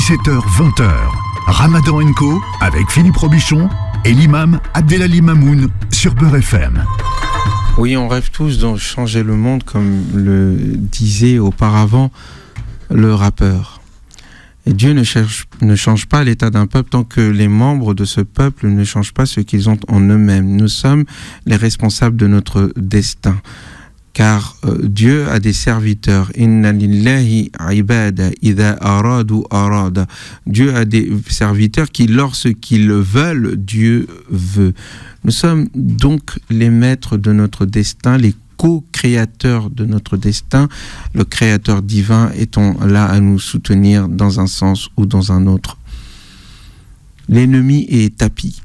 17h-20h, Ramadan & Co avec Philippe Robichon et l'imam Abdelali Mamoun sur Beurre FM. Oui, on rêve tous de changer le monde, comme le disait auparavant le rappeur. Et Dieu ne change pas l'état d'un peuple tant que les membres de ce peuple ne changent pas ce qu'ils ont en eux-mêmes. Nous sommes les responsables de notre destin. Car Dieu a des serviteurs. Inna lillahi ibada idha aradu arada. Dieu a des serviteurs qui, lorsqu'ils veulent, Dieu veut. Nous sommes donc les maîtres de notre destin, les co-créateurs de notre destin. Le créateur divin étant là à nous soutenir dans un sens ou dans un autre. L'ennemi est tapis.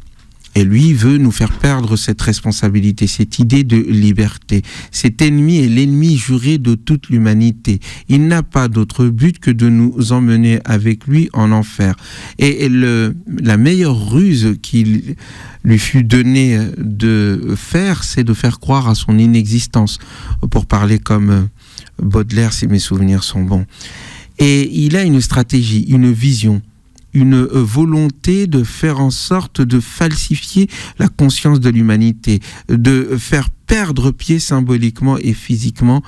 Et lui veut nous faire perdre cette responsabilité, cette idée de liberté. Cet ennemi est l'ennemi juré de toute l'humanité. Il n'a pas d'autre but que de nous emmener avec lui en enfer. Et la meilleure ruse qu'il lui fut donné de faire, c'est de faire croire à son inexistence, pour parler comme Baudelaire, si mes souvenirs sont bons. Et il a une stratégie, une vision, une volonté de faire en sorte de falsifier la conscience de l'humanité, de faire perdre pied symboliquement et physiquement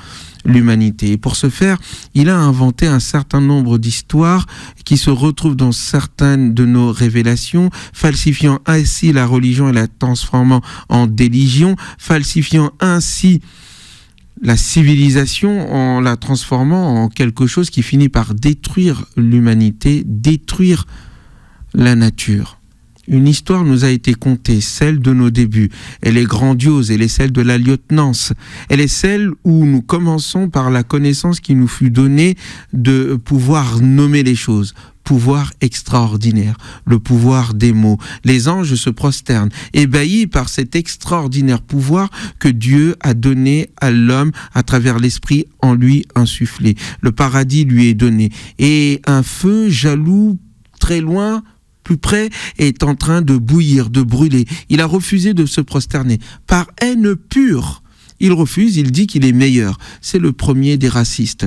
l'humanité. Et pour ce faire, il a inventé un certain nombre d'histoires qui se retrouvent dans certaines de nos révélations, falsifiant ainsi la religion et la transformant en déligion, falsifiant ainsi la civilisation en la transformant en quelque chose qui finit par détruire l'humanité, détruire la nature. Une histoire nous a été contée, celle de nos débuts. Elle est grandiose, elle est celle de la lieutenance. Elle est celle où nous commençons par la connaissance qui nous fut donnée de pouvoir nommer les choses. Pouvoir extraordinaire, le pouvoir des mots. Les anges se prosternent, ébahis par cet extraordinaire pouvoir que Dieu a donné à l'homme à travers l'esprit en lui insufflé. Le paradis lui est donné. Et un feu jaloux, très loin, plus près, est en train de bouillir, de brûler. Il a refusé de se prosterner. Par haine pure, il refuse, il dit qu'il est meilleur. C'est le premier des racistes.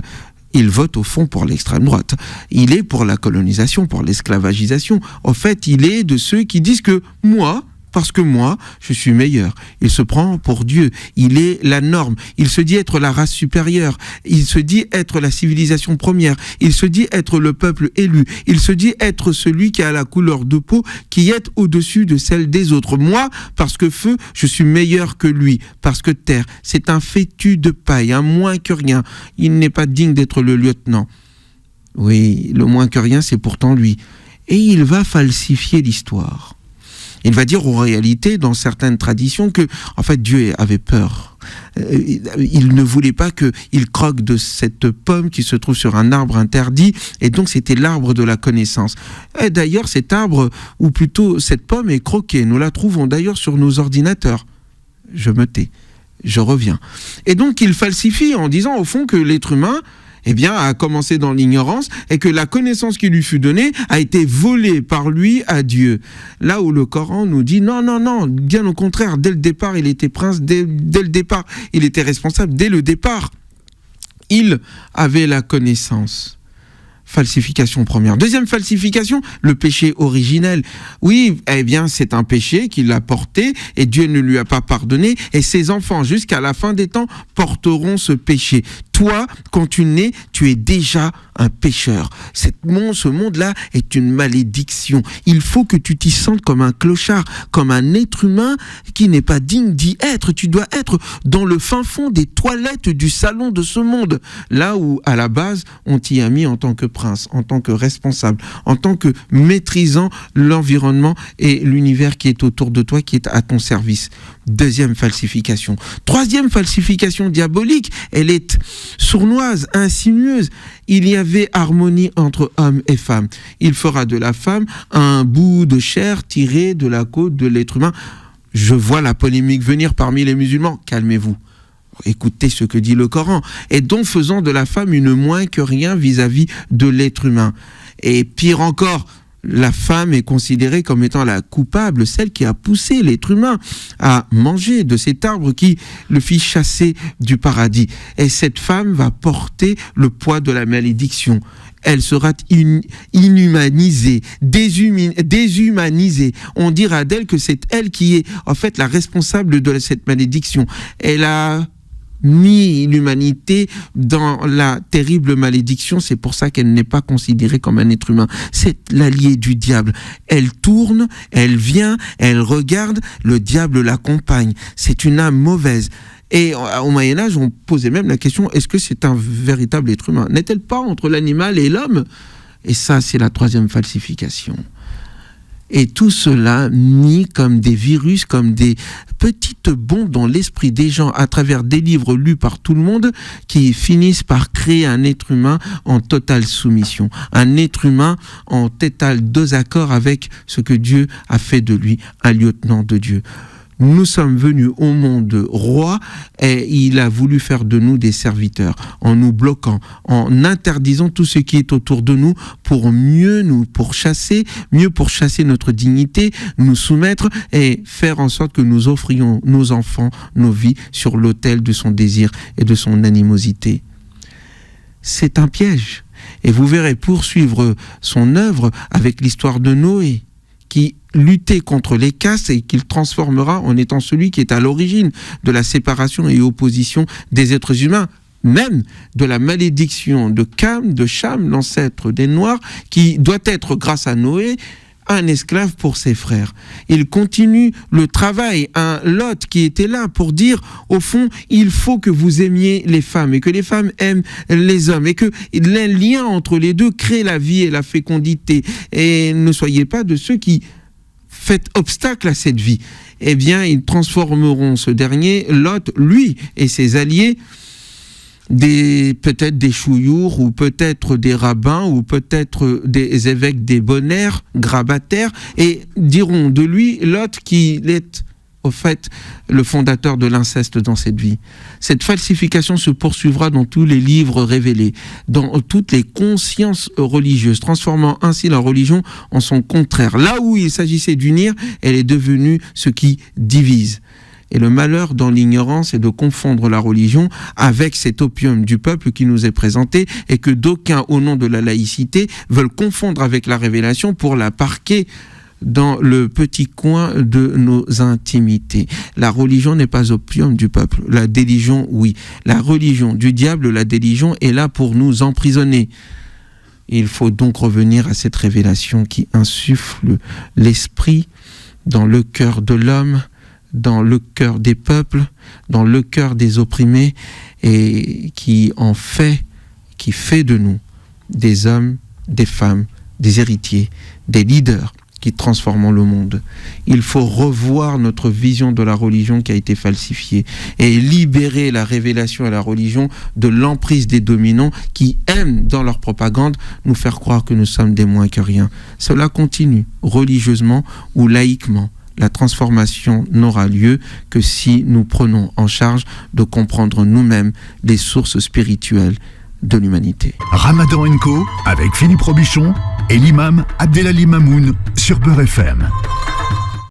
Il vote au fond pour l'extrême droite. Il est pour la colonisation, pour l'esclavagisation. En fait, il est de ceux qui disent que moi, parce que moi, je suis meilleur. Il se prend pour Dieu. Il est la norme. Il se dit être la race supérieure. Il se dit être la civilisation première. Il se dit être le peuple élu. Il se dit être celui qui a la couleur de peau qui est au-dessus de celle des autres. Moi, parce que feu, je suis meilleur que lui. Parce que terre, c'est un fétu de paille, un moins que rien. Il n'est pas digne d'être le lieutenant. Oui, le moins que rien, c'est pourtant lui. Et il va falsifier l'histoire. Il va dire en réalité, dans certaines traditions, que en fait Dieu avait peur. Il ne voulait pas qu'il croque de cette pomme qui se trouve sur un arbre interdit, et donc c'était l'arbre de la connaissance. Et d'ailleurs, cet arbre, ou plutôt cette pomme, est croquée. Nous la trouvons d'ailleurs sur nos ordinateurs. Je me tais, je reviens. Et donc il falsifie en disant au fond que l'être humain a commencé dans l'ignorance et que la connaissance qui lui fut donnée a été volée par lui à Dieu. Là où le Coran nous dit non, bien au contraire, dès le départ, il était prince, dès le départ, il était responsable, dès le départ, il avait la connaissance. Falsification première. Deuxième falsification, le péché originel. Oui, c'est un péché qu'il a porté et Dieu ne lui a pas pardonné et ses enfants, jusqu'à la fin des temps, porteront ce péché. Toi, quand tu nais, tu es déjà un pécheur. Ce monde-là est une malédiction. Il faut que tu t'y sentes comme un clochard, comme un être humain qui n'est pas digne d'y être. Tu dois être dans le fin fond des toilettes du salon de ce monde. Là où, à la base, on t'y a mis en tant que prince, en tant que responsable, en tant que maîtrisant l'environnement et l'univers qui est autour de toi, qui est à ton service. Deuxième falsification. Troisième falsification diabolique, elle est sournoise, insinueuse. Il y avait harmonie entre homme et femme. Il fera de la femme un bout de chair tiré de la côte de l'être humain. Je vois la polémique venir parmi les musulmans. Calmez-vous. Écoutez ce que dit le Coran. Et donc faisant de la femme une moins que rien vis-à-vis de l'être humain. Et pire encore, la femme est considérée comme étant la coupable, celle qui a poussé l'être humain à manger de cet arbre qui le fit chasser du paradis. Et cette femme va porter le poids de la malédiction. elle sera inhumanisée, déshumanisée. On dira d'elle que c'est elle qui est en fait la responsable de cette malédiction. Elle a mis l'humanité dans la terrible malédiction, c'est pour ça qu'elle n'est pas considérée comme un être humain. C'est l'allié du diable. Elle tourne, elle vient, elle regarde, le diable l'accompagne. C'est une âme mauvaise. Et au Moyen-Âge, on posait même la question, est-ce que c'est un véritable être humain? N'est-elle pas entre l'animal et l'homme? Et ça, c'est la troisième falsification. Et tout cela mis comme des virus, comme des petites bombes dans l'esprit des gens à travers des livres lus par tout le monde qui finissent par créer un être humain en totale soumission, un être humain en total désaccord avec ce que Dieu a fait de lui, un lieutenant de Dieu. Nous sommes venus au monde roi et il a voulu faire de nous des serviteurs en nous bloquant, en interdisant tout ce qui est autour de nous pour mieux nous pourchasser, mieux pourchasser notre dignité, nous soumettre et faire en sorte que nous offrions nos enfants, nos vies sur l'autel de son désir et de son animosité. C'est un piège. Et vous verrez poursuivre son œuvre avec l'histoire de Noé, qui luttait contre les castes et qu'il transformera en étant celui qui est à l'origine de la séparation et opposition des êtres humains, même de la malédiction de Cam, de Cham, l'ancêtre des Noirs, qui doit être, grâce à Noé, un esclave pour ses frères. Il continue le travail, un Lot qui était là pour dire, au fond, il faut que vous aimiez les femmes et que les femmes aiment les hommes et que les liens entre les deux créent la vie et la fécondité. Et ne soyez pas de ceux qui faites obstacle à cette vie. Eh bien, ils transformeront ce dernier, Lot, lui et ses alliés, peut-être des chouillours ou peut-être des rabbins ou peut-être des évêques débonnaires, grabataires, et diront de lui, Lot, qu'il est au fait le fondateur de l'inceste dans cette vie. Cette falsification se poursuivra dans tous les livres révélés, dans toutes les consciences religieuses, transformant ainsi la religion en son contraire. Là où il s'agissait d'unir, elle est devenue ce qui divise. Et le malheur dans l'ignorance est de confondre la religion avec cet opium du peuple qui nous est présenté et que d'aucuns, au nom de la laïcité, veulent confondre avec la révélation pour la parquer dans le petit coin de nos intimités. La religion n'est pas opium du peuple. La déligion, oui. La religion du diable, la déligion, est là pour nous emprisonner. Il faut donc revenir à cette révélation qui insuffle l'esprit dans le cœur de l'homme, dans le cœur des peuples, dans le cœur des opprimés, et qui fait de nous des hommes, des femmes, des héritiers, des leaders qui transformons le monde. Il faut revoir notre vision de la religion qui a été falsifiée et libérer la révélation et la religion de l'emprise des dominants qui aiment, dans leur propagande, nous faire croire que nous sommes des moins que rien. Cela continue, religieusement ou laïquement. La transformation n'aura lieu que si nous prenons en charge de comprendre nous-mêmes les sources spirituelles de l'humanité. Ramadan & Co avec Philippe Robichon et l'imam Abdelali Mamoun sur Beurre FM.